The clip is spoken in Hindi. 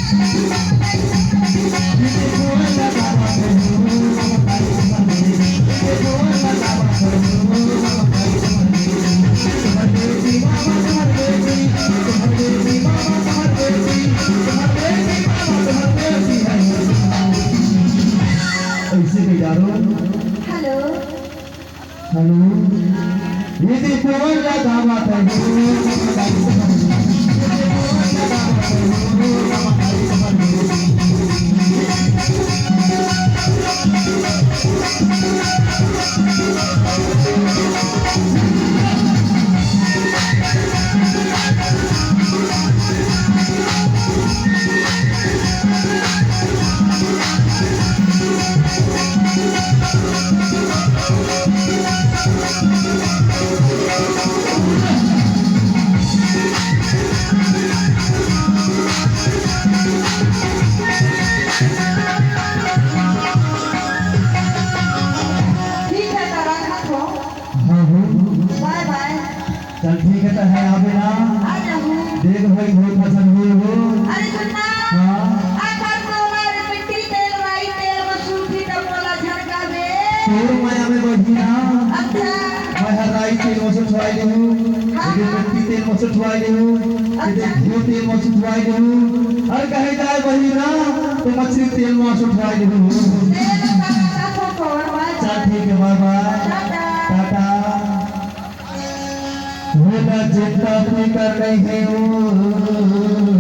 हेलो हेलो ये देखो क्या दावत है चल ठीक है तो है आवे ना देख भाई बहुत पसंद हुई हो अरे सुनना हाँ आखिर मोबाइल मिट्टी तेल वाई तेल मसूरी टपोला झटका दे तोर माया में बैठी ना अच्छा मैं हर राई तेल मसूर छुआई ले हूँ ये मिट्टी तेल मसूर छुआई ले हूँ ये घी तेल मसूर छुआई ले हूँ हर कहे जाए वही ना तो मछली तेल मसूर छुआई ले हूँ चल ठीक है बाय बाय टाटा होगा चिंता नहीं कर रही हूँ